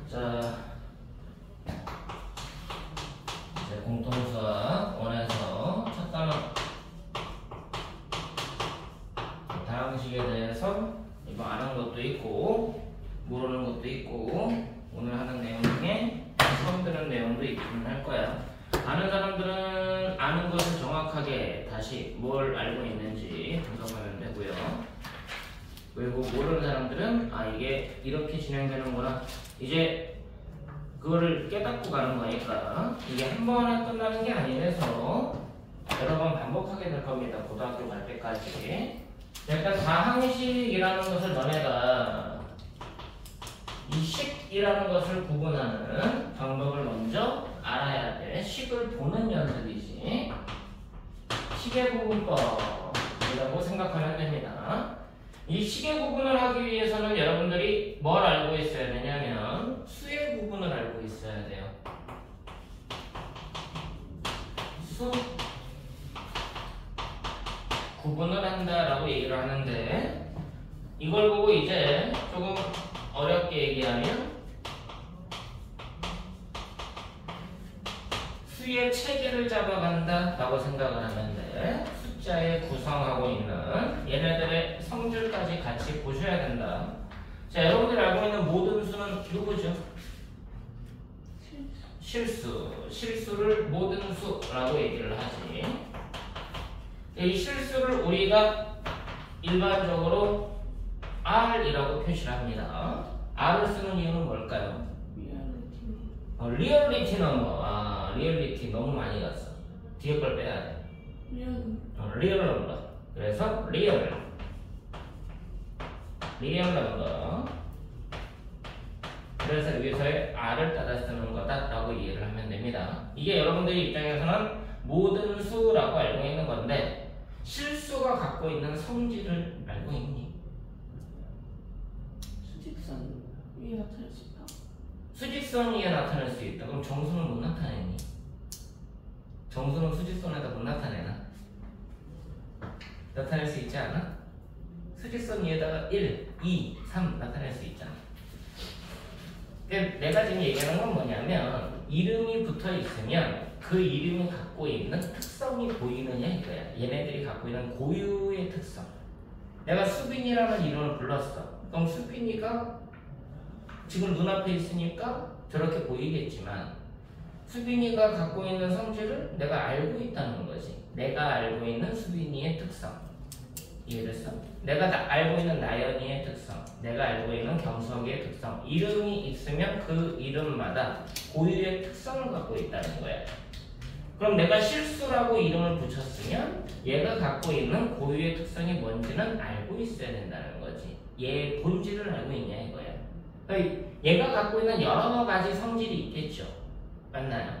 자, 이제 공통수학 원에서 첫 단원 다항식에 대해서 이거 아는 것도 있고 모르는 것도 있고 오늘 하는 내용 중에 처음 듣는 내용도 있긴 할 거야. 아는 사람들은 아는 것을 정확하게 다시 뭘 알고 있는지 분석하면 되고요. 그리고 모르는 사람들은 아 이게 이렇게 진행되는구나 이제 그거를 깨닫고 가는 거니까 이게 한 번에 끝나는 게 아니라서 여러 번 반복하게 될 겁니다. 고등학교 갈 때까지. 일단 다항식이라는 것을 너네가 이 식이라는 것을 구분하는 방법을 먼저 알아야 돼. 식을 보는 연습이지. 식의 구분법이라고 생각하면 됩니다. 이 식의 구분을 하기 위해서는 여러분들이 뭘 알고 있어야 되냐면 수의 구분을 알고 있어야 돼요. 수 구분을 한다라고 얘기를 하는데 이걸 보고 이제 조금 어렵게 얘기하면 수의 체계를 잡아간다 라고 생각을 하면 돼. 숫자에 구성하고 있는 얘네들의 성질까지 같이 보셔야 된다. 자, 여러분들이 알고 있는 모든 수는 누구죠? 실수. 실수를 모든 수라고 얘기를 하지. 이 실수를 우리가 일반적으로 R이라고 표시를 합니다. R을 쓰는 이유는 뭘까요? 리얼리티 넘버. 아, 리얼리티 너무 많이 갔어. 뒤에 걸 빼야 돼. 리얼 넘버. 그래서 리얼 넘버. 그래서 여기서의 R을 따라 쓰는 거다라고 이해를 하면 됩니다. 이게 여러분들의 입장에서는 모든 수라고 알고 있는 건데 실수가 갖고 있는 성질을 알고 있니? 수직선 위에 나타날 수 있다. 수직선 위에 나타날 수 있다. 그럼 정수는 못 나타내니? 정수는 수직선에다 못 나타내나? 나타낼 수 있지 않아? 수직선 위에다가 1, 2, 3 나타낼 수 있잖아. 내가 지금 얘기하는 건 뭐냐면 이름이 붙어 있으면 그 이름이 갖고 있는 특성이 보이느냐 이거야. 얘네들이 갖고 있는 고유의 특성. 내가 수빈이라는 이름을 불렀어. 그럼 수빈이가 지금 눈앞에 있으니까 저렇게 보이겠지만 수빈이가 갖고 있는 성질을 내가 알고 있다는 거지. 내가 알고 있는 수빈이의 특성. 이해됐어? 내가 알고 있는 나연이의 특성, 내가 알고 있는 경석이의 특성. 이름이 있으면 그 이름마다 고유의 특성을 갖고 있다는 거야. 그럼 내가 실수라고 이름을 붙였으면 얘가 갖고 있는 고유의 특성이 뭔지는 알고 있어야 된다는 거지. 얘의 본질을 알고 있냐 이거야. 그러니까 얘가 갖고 있는 여러 가지 성질이 있겠죠. 맞나요?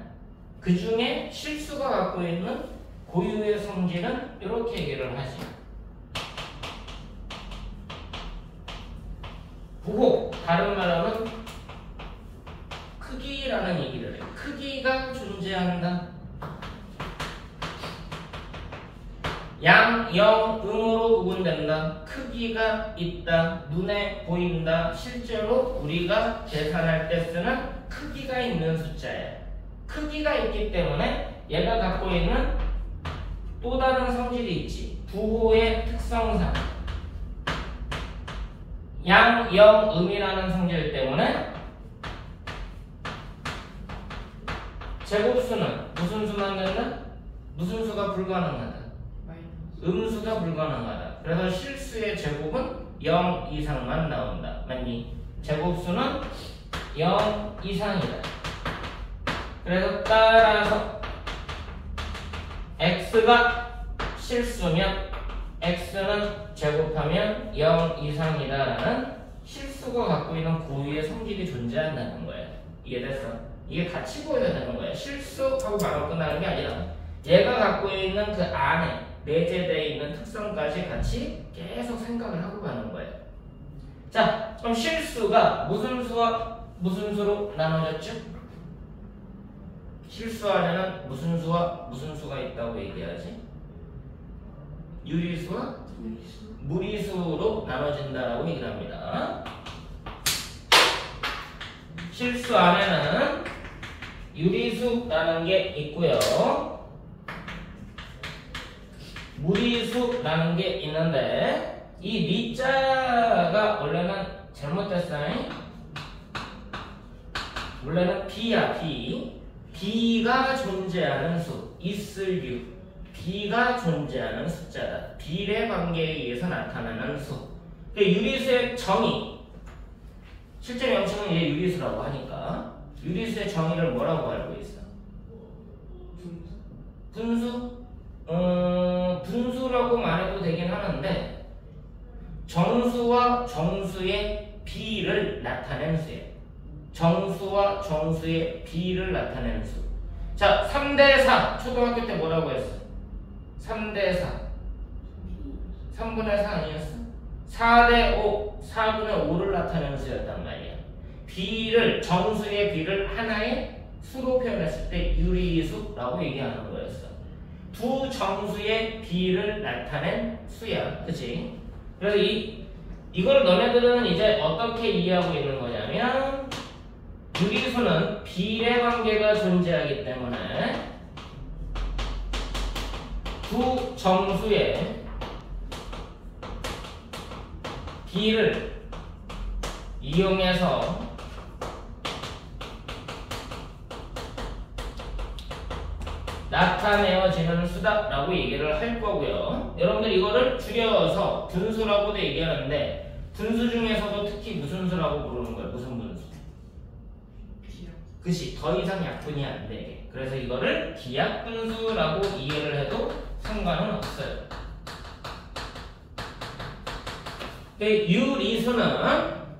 그 중에 실수가 갖고 있는 고유의 성질은 이렇게 얘기를 하지. 부호, 다른 말로는 크기라는 얘기를 해. 크기가 존재한다. 양, 영, 음으로 구분된다. 크기가 있다. 눈에 보인다. 실제로 우리가 계산할 때 쓰는 크기가 있는 숫자예요. 크기가 있기 때문에 얘가 갖고 있는 또 다른 성질이 있지. 부호의 특성상 양, 영, 음이라는 성질 때문에 제곱수는 무슨 수만 된다? 무슨 수가 불가능하다? 음수가 불가능하다. 그래서 실수의 제곱은 0 이상만 나온다. 맞니? 제곱수는 0 이상이다. 그래서 따라서 x가 실수면 x는 제곱하면 0 이상이다라는 실수가 갖고 있는 고유의 성질이 존재한다는 거예요. 이해됐어? 이게 같이 보여야 되는 거예요. 실수하고 바로 끝나는 게 아니라 얘가 갖고 있는 그 안에 내재되어 있는 특성까지 같이 계속 생각을 하고 가는 거예요. 자, 그럼 실수가 무슨 수와 무슨 수로 나눠졌죠? 실수 안에는 무슨 수와 무슨 수가 있다고 얘기하지? 유리수와 무리수로 나눠진다라고 얘기를 합니다. 실수 안에는 유리수라는 게 있고요. 무리수라는 게 있는데 이 리자가 원래는 잘못됐어요. 원래는 B야, B. B가 존재하는 수, 있을 유. B가 존재하는 숫자다. 비례 관계에 의해서 나타나는 수. 유리수의 정의. 실제 명칭은 얘 유리수라고 하니까 유리수의 정의를 뭐라고 알고 있어? 분수? 분수라고 말해도 되긴 하는데 정수와 정수의 비를 나타낸 수예요. 정수와 정수의 비를 나타내는 수. 자, 3대4 초등학교 때 뭐라고 했어? 3대4 3분의 4 아니었어? 4대5 4분의 5를 나타내는 수였단 말이야. 비를 정수의 비를 하나의 수로 표현했을 때 유리수라고 얘기하는 거였어. 두 정수의 비를 나타낸 수야. 그치? 그래서 이걸 너네들은 이제 어떻게 이해하고 있는 거냐면 유리수는 비례 관계가 존재하기 때문에 두 정수의 비를 이용해서 나타내어지는 수다라고 얘기를 할 거고요. 여러분들 이거를 줄여서 분수라고도 얘기하는데 분수 중에서도 특히 무슨 수라고 부르는 거예요? 무슨 분수? 그치, 더 이상 약분이 안 되게. 그래서 이거를 기약분수라고 이해를 해도 상관은 없어요. 유리수는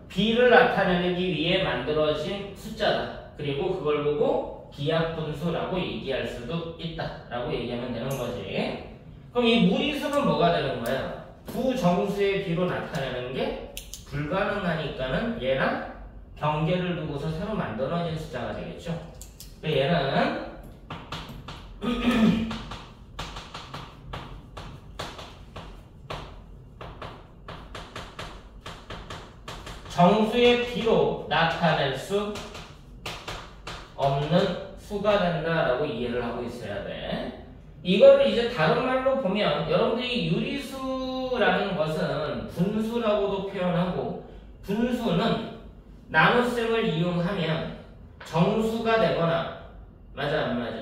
비를 나타내기 위해 만들어진 숫자다. 그리고 그걸 보고 기약분수라고 얘기할 수도 있다라고 얘기하면 되는 거지. 그럼 이 무리수는 뭐가 되는 거야? 두 정수의 비로 나타내는 게 불가능하니까는 얘랑 경계를 두고서 새로 만들어진 숫자가 되겠죠. 얘는 정수의 비로 나타낼 수 없는 수가 된다라고 이해를 하고 있어야 돼. 이거를 이제 다른 말로 보면 여러분들이 유리수라는 것은 분수라고도 표현하고 분수는 나눗셈을 이용하면 정수가 되거나 맞아 안 맞아?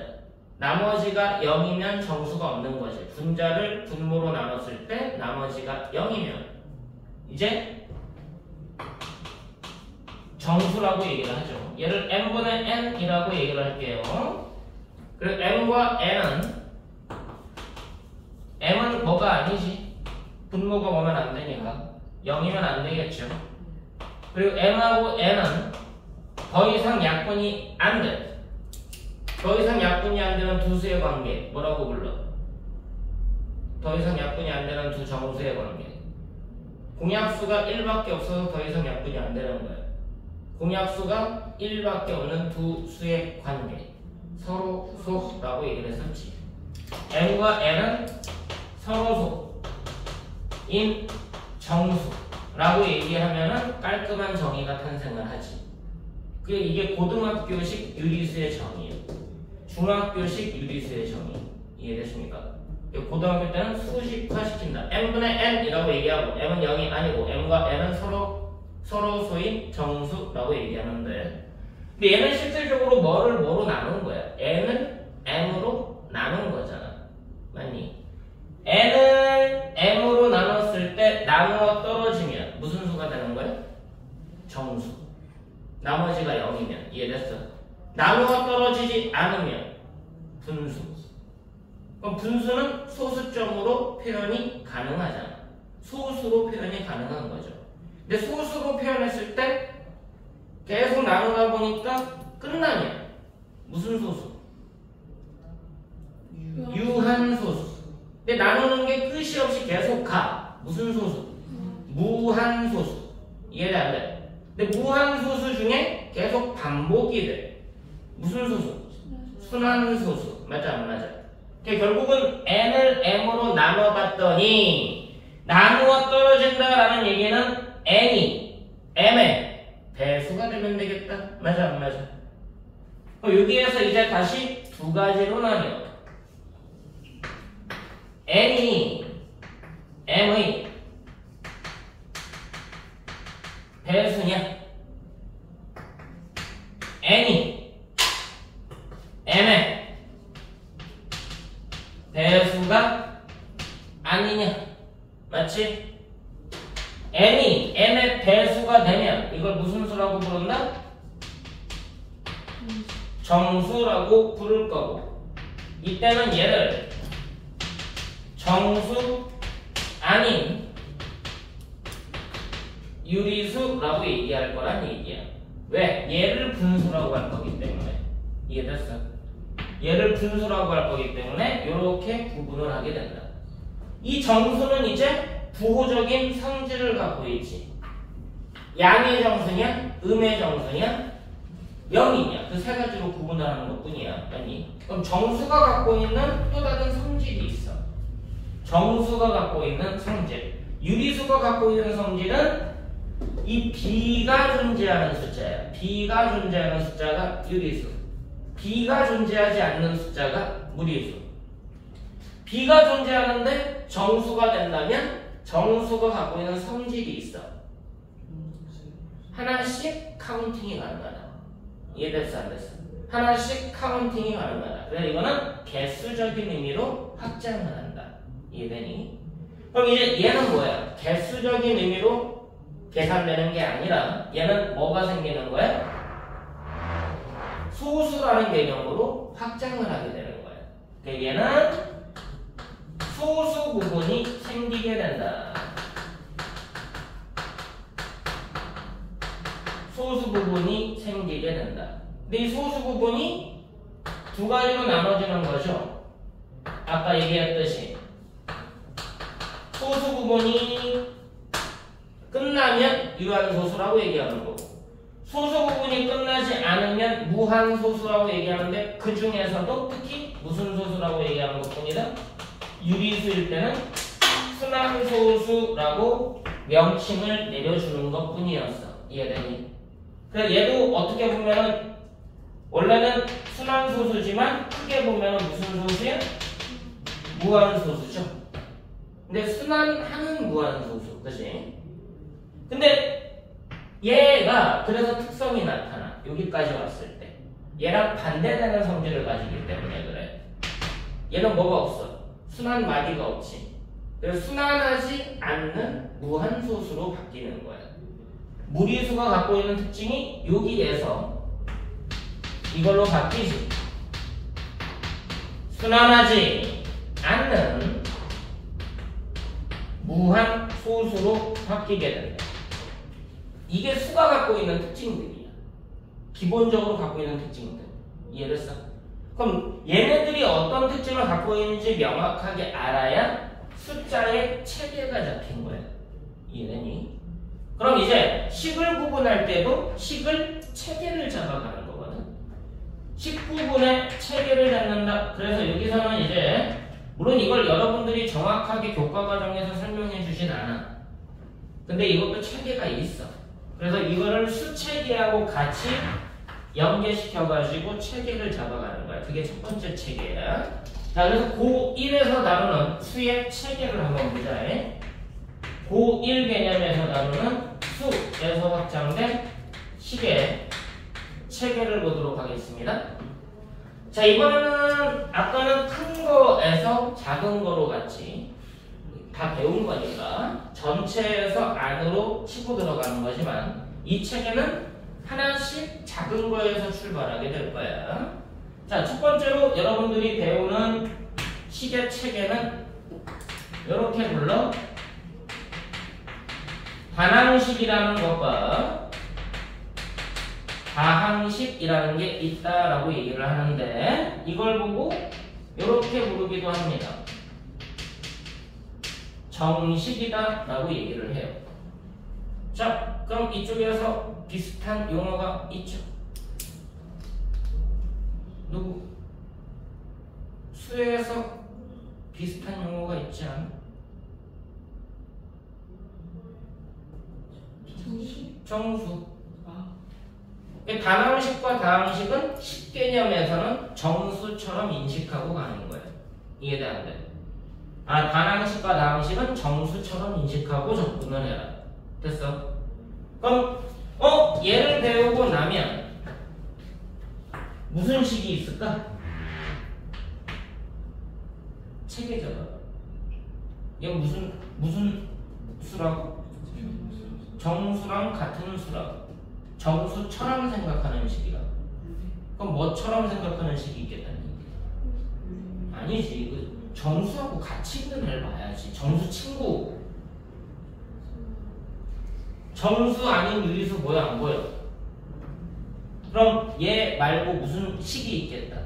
나머지가 0이면 정수가 없는 거지. 분자를 분모로 나눴을 때 나머지가 0이면 이제 정수라고 얘기를 하죠. 얘를 n분의 n이라고 얘기를 할게요. 그리고 m과 m은 뭐가 아니지? 분모가 오면 안 되니까 0이면 안 되겠죠. 그리고 m하고 n은 더 이상 약분이 안 돼. 더 이상 약분이 안 되는 두 수의 관계 뭐라고 불러? 더 이상 약분이 안 되는 두 정수의 관계. 공약수가 1밖에 없어서 더 이상 약분이 안 되는 거예요. 공약수가 1밖에 없는 두 수의 관계 서로 소라고 얘기를 했었지. m과 n은 서로 소인 정수라고 얘기하면은 깔끔한 정의가 탄생을 하지. 이게 고등학교식 유리수의 정의예요. 중학교식 유리수의 정의. 이해됐습니까? 고등학교 때는 수식화시킨다. m분의 n이라고 얘기하고 m은 0이 아니고 m과 n은 서로 소인 정수라고 얘기하는데 근데 얘는 실질적으로 뭐로 나눈 거야? n을 m으로 나눈 거잖아. 맞니? n을 m으로 나눴을 때 나누어 떨어지면 무슨 수가 되는 거야? 정수. 나머지가 0이면 이해됐어? 나누어 떨어지지 않으면 분수. 그럼 분수는 소수점으로 표현이 가능하잖아. 소수로 표현이 가능한 거죠. 근데 소수로 표현했을 때 계속 나누다 보니까 끝나냐? 무슨 소수? 유한소수. 근데 나누는 게 끝이 없이 계속 가. 무슨 소수? 무한소수. 이해돼 안 돼? 근데 무한소수 중에 계속 반복이 돼. 무슨 소수? 순환소수. 맞아 안 맞아? 결국은 n을 m으로 나눠봤더니 나누어 떨어진다라는 얘기는 n이 m의 배수가 되면 되겠다. 맞아 안 맞아? 여기에서 이제 다시 두 가지로 나뉘어. n이 m의 배수냐, n이 m의 배수가 아니냐. 맞지? n이 m의 배수가 되면 이걸 무슨 수라고 부른다? 정수라고 부를 거고, 이때는 얘를 정수 아닌 유리수라고 얘기할 거란 얘기야. 왜? 얘를 분수라고 할 거기 때문에. 이해됐어? 얘를 분수라고 할 거기 때문에 이렇게 구분을 하게 된다. 이 정수는 이제 부호적인 성질을 갖고 있지. 양의 정수냐, 음의 정수냐, 명이냐, 그 세 가지로 구분을 하는 것 뿐이야. 아니, 그럼 정수가 갖고 있는 또 다른 성질이 있어. 정수가 갖고 있는 성질, 유리수가 갖고 있는 성질은 이 B가 존재하는 숫자야. B가 존재하는 숫자가 유리수, B가 존재하지 않는 숫자가 무리수. B가 존재하는데 정수가 된다면 정수가 갖고 있는 성질이 있어. 하나씩 카운팅이 가능하다. 이해됐어 안 됐어? 하나씩 카운팅이 가능하다. 그래서 이거는 개수적인 의미로 확장을 한다. 이해되니? 그럼 이제 얘는 뭐야? 개수적인 의미로 계산되는 게 아니라 얘는 뭐가 생기는 거야? 소수라는 개념으로 확장을 하게 되는 거야. 그러니까 얘는 소수 부분이 생기게 된다. 소수 부분이 생기게 된다. 근데 이 소수 부분이 두 가지로 나눠지는 거죠. 아까 얘기했듯이 소수 부분이 끝나면 유한소수라고 얘기하는 거고, 소수 부분이 끝나지 않으면 무한소수라고 얘기하는데, 그 중에서도 특히 무슨 소수라고 얘기하는 것뿐이다? 유리수일 때는 순환소수라고 명칭을 내려주는 것뿐이었어. 이해되니? 그래서 얘도 어떻게 보면은 원래는 순환소수지만 크게 보면은 무슨 소수야? 무한소수죠. 근데 순환하는 무한소수, 그치? 근데 얘가 그래서 특성이 나타나. 여기까지 왔을 때 얘랑 반대되는 성질을 가지기 때문에 그래. 얘는 뭐가 없어? 순환 마디가 없지. 그래서 순환하지 않는 무한소수로 바뀌는 거야. 무리수가 갖고 있는 특징이 여기에서 이걸로 바뀌지. 순환하지 않는 무한소수로 바뀌게 된다. 이게 수가 갖고 있는 특징들이야. 기본적으로 갖고 있는 특징들. 이해됐어? 그럼 얘네들이 어떤 특징을 갖고 있는지 명확하게 알아야 숫자의 체계가 잡힌 거야. 이해되니? 그럼 이제 식을 구분할 때도 식을 체계를 잡아가는 거거든. 식 구분의 체계를 잡는다. 그래서 여기서는 이제 물론 이걸 여러분들이 정확하게 교과 과정에서 설명해 주진 않아. 근데 이것도 체계가 있어. 그래서 이거를 수체계하고 같이 연계시켜가지고 체계를 잡아가는 거야. 그게 첫 번째 체계야. 자, 그래서 고1에서 다루는 수의 체계를 한번 보자. 고1 개념에서 다루는 수에서 확장된 식의 체계를 보도록 하겠습니다. 자, 이번에는 아까는 큰 거에서 작은 거로 갔지. 다 배운 거니까 전체에서 안으로 치고 들어가는 거지만 이 체계는 하나씩 작은 거에서 출발하게 될 거야. 자, 첫 번째로 여러분들이 배우는 식의 체계는 이렇게 불러. 반항식이라는 것과 다항식이라는 게 있다라고 얘기를 하는데, 이걸 보고 이렇게 부르기도 합니다. 정식이다 라고 얘기를 해요. 자, 그럼 이쪽에서 비슷한 용어가 있죠. 누구? 수에서 비슷한 용어가 있지 않아? 정수. 단항식과 다항식은 식개념에서는 정수처럼 인식하고 가는 거예요. 이해돼 안 돼? 단항식과 다항식은 정수처럼 인식하고 접근을 해라. 됐어? 그럼 얘를 배우고 나면 무슨 식이 있을까? 책에 적어. 이건 무슨 수라고? 정수랑 같은 수라고. 정수처럼 생각하는 식이라고. 그럼 뭐처럼 생각하는 식이 있겠다는 얘기야? 아니지. 그 정수하고 같이 있는 애를 봐야지. 정수 친구. 정수 아닌 유리수 보여 안 보여? 그럼 얘 말고 무슨 식이 있겠다?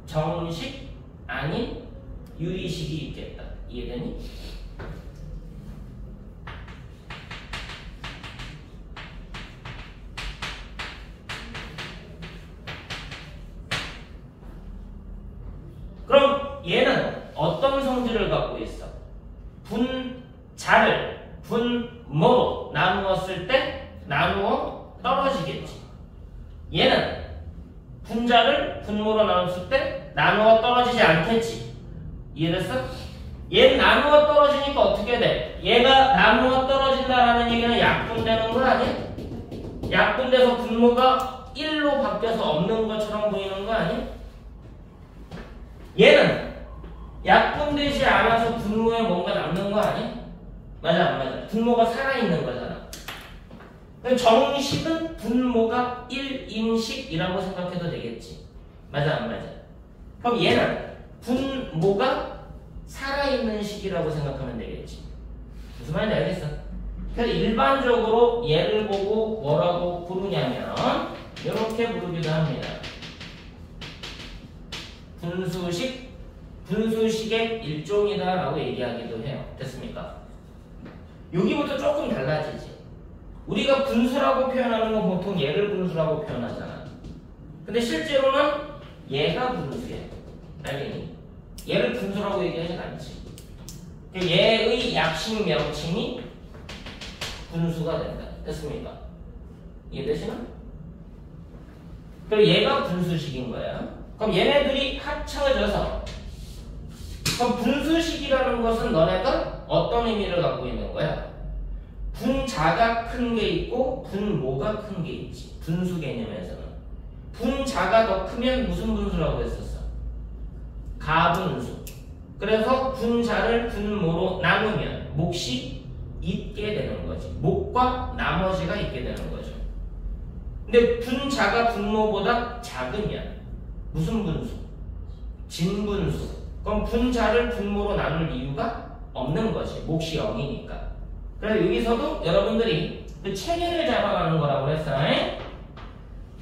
정식 아닌 유리식이 있겠다. 이해되니? 그럼 얘는 어떤 성질을 갖고 있어? 분자를 분모로 나누었을 때 나누어 떨어지겠지. 얘는 분자를 분모로 나눴을 때 나누어 떨어지지 않겠지. 이해됐어? 얘는 나누어 떨어지니까 어떻게 돼? 얘가 나누어 떨어진다라는 얘기는 약분되는 거 아니야? 약분돼서 분모가 1로 바뀌어서 없는 것처럼 보이는 거 아니야? 얘는 약분되지 않아서 분모에 뭔가 남는 거 아니야? 맞아 안 맞아? 분모가 살아있는 거잖아. 정식은 분모가 1인식이라고 생각해도 되겠지. 맞아 안 맞아? 그럼 얘는 분모가 살아있는 식이라고 생각하면 되겠지. 무슨 말인지 알겠어? 그래서 일반적으로 얘를 보고 뭐라고 부르냐면 이렇게 부르기도 합니다. 분수식의 일종이다라고 얘기하기도 해요. 됐습니까? 여기부터 조금 달라지지. 우리가 분수라고 표현하는 건 보통 얘를 분수라고 표현하잖아. 근데 실제로는 얘가 분수야. 알겠니? 얘를 분수라고 얘기하진 않지. 얘의 약식 명칭이 분수가 된다. 됐습니까? 이해되시나? 그럼 얘가 분수식인 거야. 그럼 얘네들이 합쳐져서 그럼 분수식이라는 것은 너네가 어떤 의미를 갖고 있는 거야? 분자가 큰 게 있고 분모가 큰 게 있지. 분수 개념에서는 분자가 더 크면 무슨 분수라고 했었어? 가분수. 그래서 분자를 분모로 나누면 몫이 있게 되는 거지. 몫과 나머지가 있게 되는 거죠. 근데 분자가 분모보다 작으면 무슨 분수? 진분수. 그럼 분자를 분모로 나눌 이유가 없는 거지. 몫이 0이니까. 그래서 여기서도 여러분들이 그 체계를 잡아가는 거라고 했어요.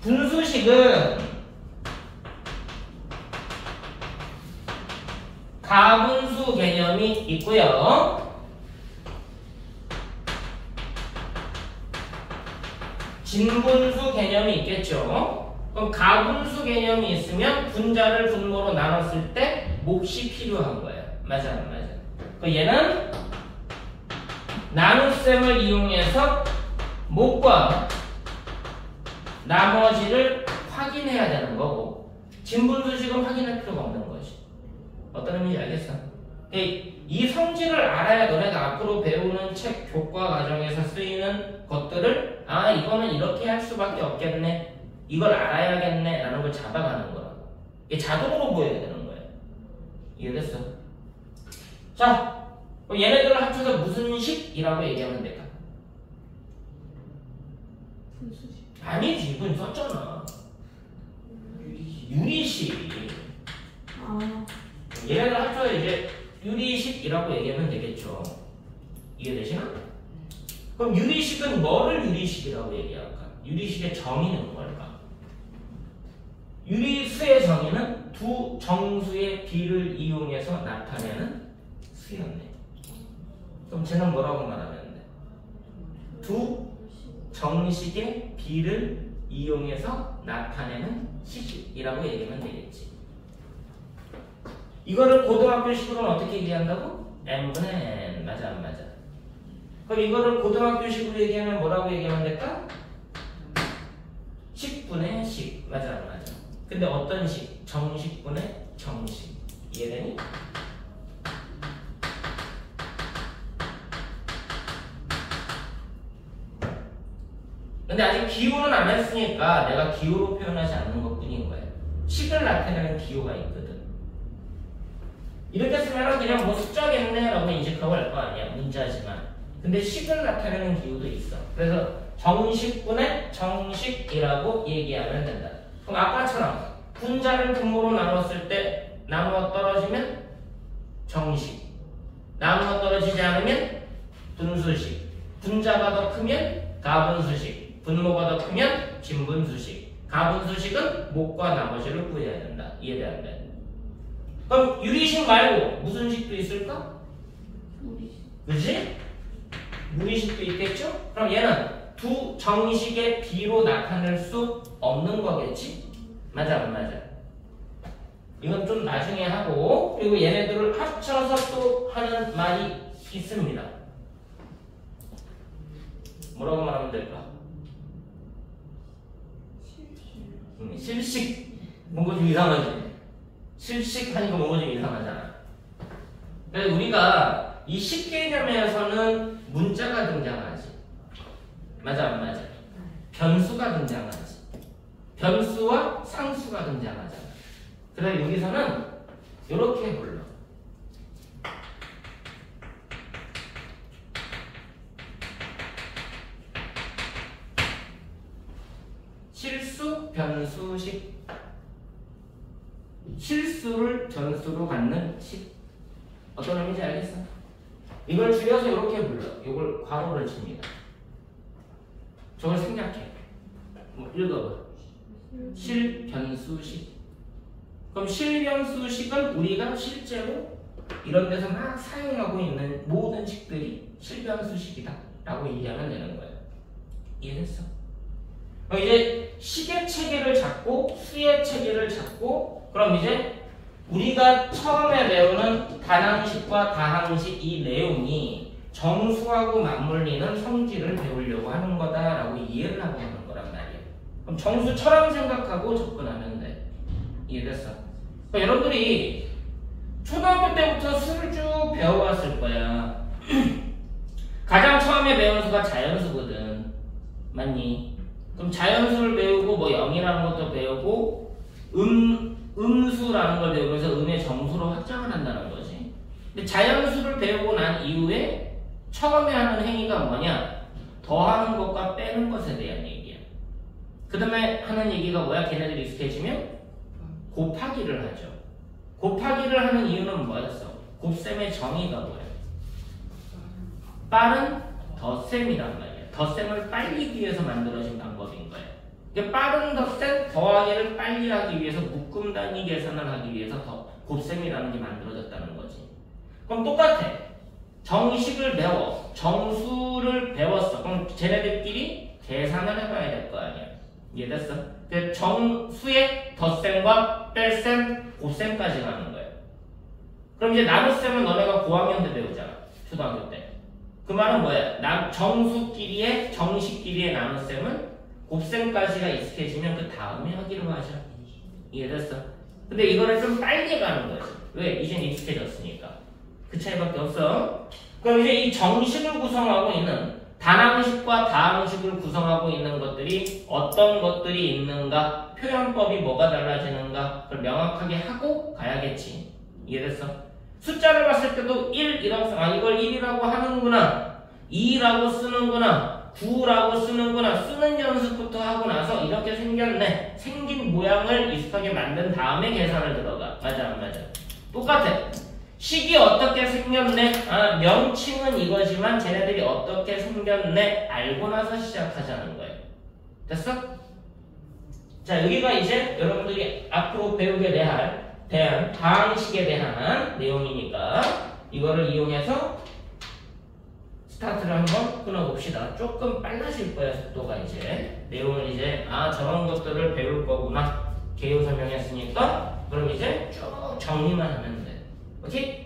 분수식은 가분수 개념이 있고요. 진분수 개념이 있겠죠. 그럼 가분수 개념이 있으면 분자를 분모로 나눴을 때 몫이 필요한 거예요. 맞아 안 맞아? 그럼 얘는 나눗셈을 이용해서 몫과 나머지를 확인해야 되는 거고, 진분수식은 확인할 필요가 없는 거지. 어떤 의미인지 알겠어? 이 성질을 알아야 너네가 앞으로 배우는 책 교과 과정에서 쓰이는 것들을 이거는 이렇게 할 수밖에 없겠네, 이걸 알아야겠네 라는 걸 잡아가는 거라고. 이게 자동으로 보여야 되는 거예요. 이해됐어? 자, 그럼 얘네들을 합쳐서 무슨 식이라고 얘기하면 될까? 분수식. 아니지, 이건 썼잖아. 유리식. 얘네들 합쳐서 이제 유리식이라고 얘기하면 되겠죠. 이해되시나? 그럼 유리식은 뭐를 유리식이라고 얘기할까? 유리식의 정의는 뭘까? 유리수의 정의는 두 정수의 비를 이용해서 나타내는 수였네. 그럼 쟤는 뭐라고 말하면 돼? 두 정식의 비를 이용해서 나타내는 식이라고 얘기하면 되겠지. 이거를 고등학교식으로는 어떻게 얘기한다고? n분의 n. 맞아 안 맞아? 그럼 이거를 고등학교식으로 얘기하면 뭐라고 얘기하면 될까? 10분의 10. 맞아 안 맞아? 근데 어떤 식? 정식분의 정식. 이해되니? 근데 아직 기호는 안 했으니까 내가 기호로 표현하지 않는 것 뿐인 거예요. 식을 나타내는 기호가 있거든. 이렇게 쓰면 그냥 뭐 숫자겠네 라고 인식하고 할 거 아니야. 문자지만. 근데 식을 나타내는 기호도 있어. 그래서 정식분의 정식이라고 얘기하면 된다. 그럼 아까처럼 분자를 분모로 나눴을 때 나누어 떨어지면 정식, 나누어 떨어지지 않으면 분수식, 분자가 더 크면 가분수식, 분모가 더 크면 진분수식. 가분수식은 목과 나머지를 구해야 된다. 이해돼 안 돼? 그럼 유리식 말고 무슨 식도 있을까? 무리식. 그지? 무리식도 있겠죠? 그럼 얘는 두 정식의 비로 나타낼 수 없는 거겠지? 맞아 안 맞아? 이건 좀 나중에 하고, 그리고 얘네들을 합쳐서 또 하는 말이 있습니다. 뭐라고 말하면 될까? 실식. 뭔가 좀 이상하지? 실식 하니까 뭔가 좀 이상하잖아. 그래서 우리가 이 식 개념에서는 문자가 등장하지. 맞아 안 맞아? 변수가 등장하지. 변수와 상수가 등장하잖아. 그래서 여기서는 이렇게 불러. 실수, 변수식. 실수를 변수로 갖는 식. 어떤 의미인지 알겠어? 이걸 줄여서 이렇게 불러. 이걸 괄호를 칩니다. 저걸 생략해. 뭐 읽어봐. 실변수식. 그럼 실변수식은 우리가 실제로 이런 데서 막 사용하고 있는 모든 식들이 실변수식이다 라고 얘기하면 되는 거예요. 이해됐어? 그럼 이제 식의 체계를 잡고 수의 체계를 잡고, 그럼 이제 우리가 처음에 배우는 단항식과 다항식 이 내용이 정수하고 맞물리는 성질을 배우려고 하는 거다라고 이해를 하고 하는 거란 말이에요. 그럼 정수처럼 생각하고 접근하면 돼. 이해됐어? 그러니까 여러분들이 초등학교 때부터 수를 쭉 배워왔을 거야. 가장 처음에 배운 수가 자연수거든. 맞니? 그럼 자연수를 배우고 뭐 0이라는 것도 배우고 음수라는 걸 배우면서 음의 정수로 확장을 한다는 거지. 근데 자연수를 배우고 난 이후에 처음에 하는 행위가 뭐냐? 더하는 것과 빼는 것에 대한 얘기야. 그 다음에 하는 얘기가 뭐야? 걔네들이 익숙해지면 곱하기를 하죠. 곱하기를 하는 이유는 뭐였어? 곱셈의 정의가 뭐야? 빠른 덧셈이란 말이야. 덧셈을 빨리 위해서 만들어진 방법인 거야. 빠른 덧셈, 더하기를 빨리 하기 위해서 묶음 단위 계산을 하기 위해서 더 곱셈이라는 게 만들어졌다는 거지. 그럼 똑같아. 정식을 배워, 정수를 배웠어. 그럼 쟤네들끼리 계산을 해봐야 될 거 아니야. 이해됐어? 정수의 덧셈과 뺄셈, 곱셈까지 가는 거야. 그럼 이제 나눗셈은 너네가 고학년 때 배우잖아. 초등학교 때. 그 말은 뭐야? 정수끼리의, 정식끼리의 나눗셈은 곱셈까지가 익숙해지면 그 다음에 하기로 하자. 이해됐어? 근데 이거를 좀 빨리 가는 거지. 왜? 이젠 익숙해졌으니까. 그 차이밖에 없어. 그럼 이제 이 정식을 구성하고 있는 단항식과 다항식을 구성하고 있는 것들이 어떤 것들이 있는가, 표현법이 뭐가 달라지는가, 그걸 명확하게 하고 가야겠지. 이해됐어? 숫자를 봤을 때도 1이라고 써. 아, 이걸 1이라고 하는구나, 2라고 쓰는구나, 9라고 쓰는구나, 쓰는 연습부터 하고 나서 이렇게 생겼네. 생긴 모양을 익숙하게 만든 다음에 계산을 들어가. 맞아 안 맞아? 똑같아. 식이 어떻게 생겼네? 아, 명칭은 이거지만 쟤네들이 어떻게 생겼네? 알고 나서 시작하자는 거예요. 됐어? 자, 여기가 이제 여러분들이 앞으로 배우게 대한 다항식에 대한 내용이니까 이거를 이용해서 스타트를 한번 끊어봅시다. 조금 빨라질 거야, 속도가 이제. 내용을 이제, 아, 저런 것들을 배울 거구나. 개요 설명했으니까, 그럼 이제 쭉 정리만 하면 돼. 오케이?